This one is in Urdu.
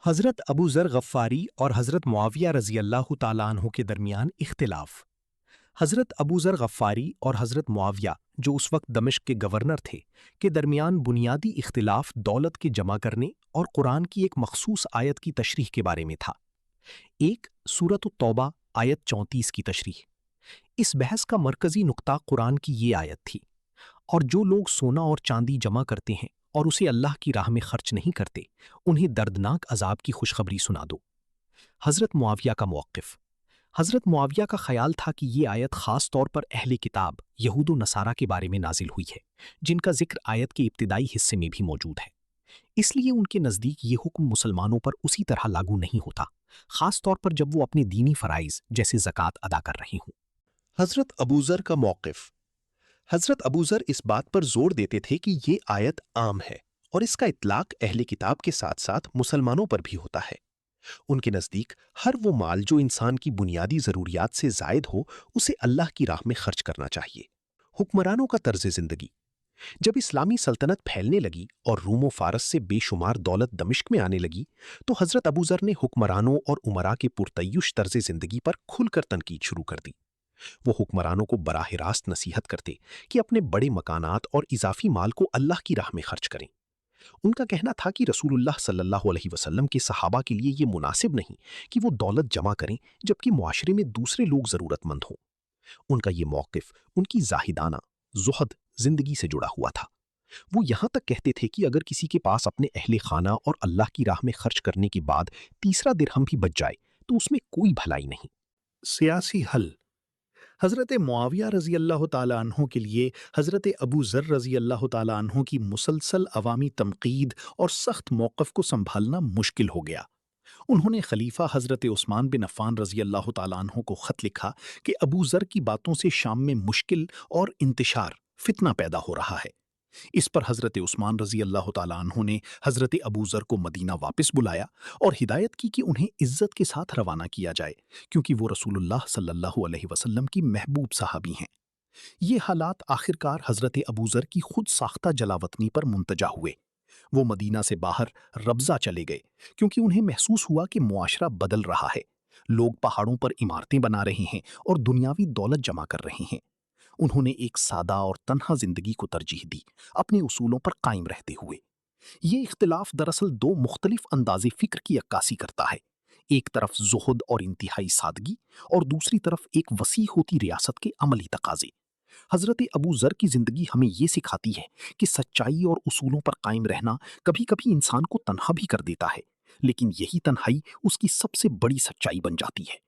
حضرت ابو ذر غفاری اور حضرت معاویہ رضی اللہ تعالیٰ عنہ کے درمیان اختلاف۔ حضرت ابو ذر غفاری اور حضرت معاویہ جو اس وقت دمشق کے گورنر تھے کے درمیان بنیادی اختلاف دولت کے جمع کرنے اور قرآن کی ایک مخصوص آیت کی تشریح کے بارے میں تھا۔ ایک سورۃ التوبہ آیت 34 کی تشریح۔ اس بحث کا مرکزی نقطہ قرآن کی یہ آیت تھی، اور جو لوگ سونا اور چاندی جمع کرتے ہیں اور اسے اللہ کی راہ میں خرچ نہیں کرتے انہیں دردناک عذاب کی خوشخبری سنا دو۔ حضرت معاویہ کا موقف۔ حضرت معاویہ کا خیال تھا کہ یہ آیت خاص طور پر اہل کتاب یہود و نصارہ کے بارے میں نازل ہوئی ہے، جن کا ذکر آیت کے ابتدائی حصے میں بھی موجود ہے۔ اس لیے ان کے نزدیک یہ حکم مسلمانوں پر اسی طرح لاگو نہیں ہوتا، خاص طور پر جب وہ اپنے دینی فرائض جیسے زکوٰۃ ادا کر رہے ہوں۔ حضرت ابو ذر کا موقف۔ حضرت ابو ذر اس بات پر زور دیتے تھے کہ یہ آیت عام ہے اور اس کا اطلاق اہل کتاب کے ساتھ ساتھ مسلمانوں پر بھی ہوتا ہے۔ ان کے نزدیک ہر وہ مال جو انسان کی بنیادی ضروریات سے زائد ہو اسے اللہ کی راہ میں خرچ کرنا چاہیے۔ حکمرانوں کا طرز زندگی۔ جب اسلامی سلطنت پھیلنے لگی اور روم و فارس سے بے شمار دولت دمشق میں آنے لگی تو حضرت ابو ذر نے حکمرانوں اور امراء کے پرتعیش طرز زندگی پر کھل کر تنقید شروع کر دی۔ وہ حکمرانوں کو براہ راست نصیحت کرتے کہ اپنے بڑے مکانات اور اضافی مال کو اللہ کی راہ میں خرچ کریں۔ ان کا کہنا تھا کہ رسول اللہ صلی اللہ علیہ وسلم کے صحابہ کے لیے یہ مناسب نہیں کہ وہ دولت جمع کریں جبکہ معاشرے میں دوسرے لوگ ضرورت مند ہوں۔ ان کا یہ موقف ان کی زاہدانہ زہد زندگی سے جڑا ہوا تھا۔ وہ یہاں تک کہتے تھے کہ اگر کسی کے پاس اپنے اہل خانہ اور اللہ کی راہ میں خرچ کرنے کے بعد تیسرا درہم بھی بچ جائے تو اس میں کوئی بھلائی نہیں۔ سیاسی حل۔ حضرت معاویہ رضی اللہ تعالیٰ عنہ کے لیے حضرت ابو ذر رضی اللہ تعالیٰ عنہ کی مسلسل عوامی تنقید اور سخت موقف کو سنبھالنا مشکل ہو گیا۔ انہوں نے خلیفہ حضرت عثمان بن عفان رضی اللہ تعالیٰ عنہ کو خط لکھا کہ ابو ذر کی باتوں سے شام میں مشکل اور انتشار فتنہ پیدا ہو رہا ہے۔ اس پر حضرت عثمان رضی اللہ تعالیٰ عنہ نے حضرت ابو ذر کو مدینہ واپس بلایا اور ہدایت کی کہ انہیں عزت کے ساتھ روانہ کیا جائے کیونکہ وہ رسول اللہ صلی اللہ علیہ وسلم کی محبوب صحابی ہیں۔ یہ حالات آخرکار حضرت ابو ذر کی خود ساختہ جلاوطنی پر منتجا ہوئے۔ وہ مدینہ سے باہر ربضہ چلے گئے کیونکہ انہیں محسوس ہوا کہ معاشرہ بدل رہا ہے، لوگ پہاڑوں پر عمارتیں بنا رہے ہیں اور دنیاوی دولت جمع کر رہے ہیں۔ انہوں نے ایک سادہ اور تنہا زندگی کو ترجیح دی، اپنے اصولوں پر قائم رہتے ہوئے۔ یہ اختلاف دراصل دو مختلف انداز فکر کی عکاسی کرتا ہے، ایک طرف زہد اور انتہائی سادگی اور دوسری طرف ایک وسیع ہوتی ریاست کے عملی تقاضے۔ حضرت ابو ذر کی زندگی ہمیں یہ سکھاتی ہے کہ سچائی اور اصولوں پر قائم رہنا کبھی کبھی انسان کو تنہا بھی کر دیتا ہے، لیکن یہی تنہائی اس کی سب سے بڑی سچائی بن جاتی ہے۔